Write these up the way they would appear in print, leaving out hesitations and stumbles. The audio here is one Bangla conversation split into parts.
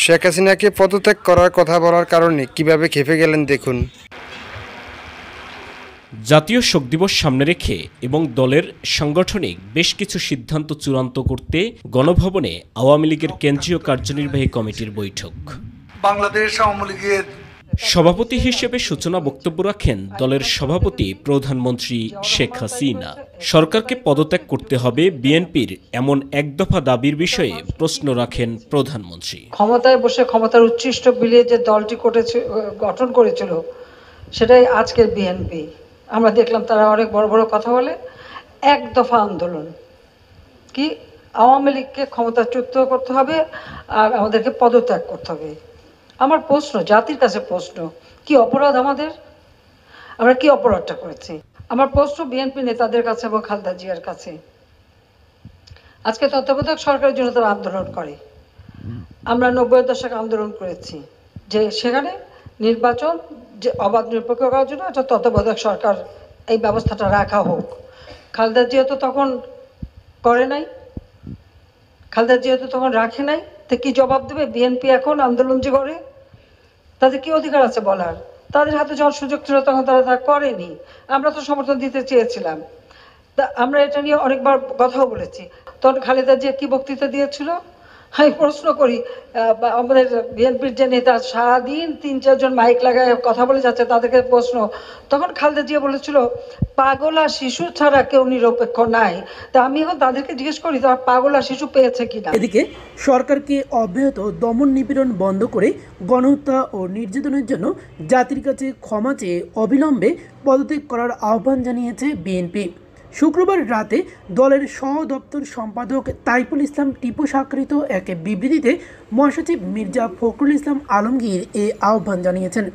শেখ হাসিনাকে পদত্যাগ করার কথা বলার কারণে কিভাবে খেপে গেলেন দেখুন। জাতীয় শোক দিবস সামনে রেখে এবং দলের সাংগঠনিক বেশ কিছু সিদ্ধান্ত চূড়ান্ত করতে গণভবনে আওয়ামী লীগের কেন্দ্রীয় কার্যনির্বাহী কমিটির বৈঠক। বাংলাদেশ আওয়ামী লীগের সভাপতি হিসেবে সূচনা বক্তব্য রাখেন দলের সভাপতি প্রধানমন্ত্রী শেখ হাসিনা। সরকারকে পদত্যাগ করতে হবে বিএনপির এমন এক দফা দাবির বিষয়ে প্রশ্ন রাখেন প্রধানমন্ত্রী। ক্ষমতায় বসে ক্ষমতার উচ্ছিষ্ট বিলিয়ে যে দলটি গঠন করেছিল সেটাই আজকের বিএনপি। আমরা দেখলাম তারা অনেক বড় বড় কথা বলে। এক দফা আন্দোলন কি, আওয়ামী লীগকে ক্ষমতাচ্যুত করতে হবে আর আমাদেরকে পদত্যাগ করতে হবে। আমার প্রশ্ন, জাতির কাছে প্রশ্ন, কি অপরাধ আমাদের? আমরা কি অপরাধটা করেছি? আমার প্রশ্ন বিএনপি নেতাদের কাছে এবং খালেদা জিয়ার কাছে। আজকে তত্ত্বাবধায়ক সরকারের জন্য তারা আন্দোলন করে। আমরা 90-এর দশকে আন্দোলন করেছি যে সেখানে নির্বাচন যে অবাধ নিরপেক্ষ করার জন্য একটা তত্ত্বাবধায়ক সরকার এই ব্যবস্থাটা রাখা হোক। খালেদা জিয়া তো তখন করে নাই, খালেদা জিয়া তো তখন রাখে নাই। তো কি জবাব দেবে বিএনপি এখন আন্দোলন যে করে? তাদের কি অধিকার আছে বলার? তাদের হাতে যখন সুযোগ ছিল তখন তারা তা করেনি। আমরা তো সমর্থন দিতে চেয়েছিলাম, তা আমরা এটা নিয়ে অনেকবার কথাও বলেছি। তখন খালেদা জিয়া কি বক্তৃতা দিয়েছিল আমি প্রশ্ন করি। আমাদের বিএনপির যে নেতা সারাদিন 3-4 জন মাইক লাগায় কথা বলে যাচ্ছে, তাদেরকে প্রশ্ন, তখন খালেদা জিয়া বলেছিল পাগলা শিশু ছাড়া কেউ নিরপেক্ষ নাই। তা আমি এখন তাদেরকে জিজ্ঞেস করি তারা পাগলা শিশু পেয়েছে কিনা। এদিকে সরকারকে অব্যাহত দমন নিপীড়ন বন্ধ করে গণহত্যা ও নির্যাতনের জন্য জাতির কাছে ক্ষমা চেয়ে অবিলম্বে পদত্যাগ করার আহ্বান জানিয়েছে বিএনপি। শুক্রবার রাতে দলের সহ দপ্তর সম্পাদক তাইফুল ইসলাম টিপু স্বাক্ষরিত এক বিবৃতিতে মহাসচিব মির্জা ফখরুল ইসলাম আলমগীর এই আহ্বান জানিয়েছেন।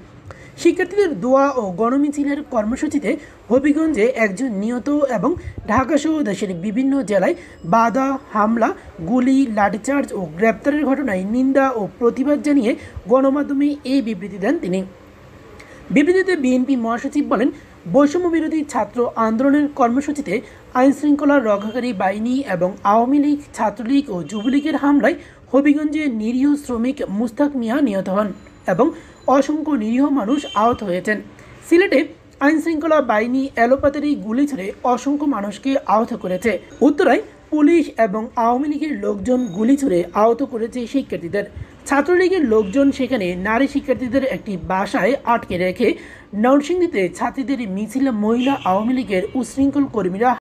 শিক্ষার্থীদের দোয়া ও গণমিছিলের কর্মসূচিতে হবিগঞ্জে একজন নিহত এবং ঢাকাসহ দেশের বিভিন্ন জেলায় বাধা, হামলা, গুলি, লাঠিচার্জ ও গ্রেপ্তারের ঘটনায় নিন্দা ও প্রতিবাদ জানিয়ে গণমাধ্যমে এই বিবৃতি দেন তিনি। বিবৃতিতে বিএনপি মহাসচিব বলেন, বৈষম্য বিরোধী ছাত্র আন্দোলনের কর্মসূচিতে আইনশৃঙ্খলা রক্ষাকারী বাহিনী এবং আওয়ামী লীগ, ছাত্রলীগ ও যুবলীগের হামলায় হবিগঞ্জে নিরীহ শ্রমিক মুস্তাক মিয়া নিহত হন এবং অসংখ্য নিরীহ মানুষ আহত হয়েছেন। সিলেটে আইনশৃঙ্খলা বাহিনী এলোপাতারি গুলি ছুড়ে অসংখ্য মানুষকে আহত করেছে। উত্তরায় পুলিশ এবং আওয়ামী লীগের লোকজন গুলি ছুড়ে আহত করেছে শিক্ষার্থীদের। ছাত্রলীগের লোকজন সেখানে নারী শিক্ষার্থীদের একটি বাসায় আটকে রেখে নরসিংদীতে ছাত্রীদের মিছিলে মহিলা আওয়ামী লীগের উচ্ছৃঙ্খল কর্মীরা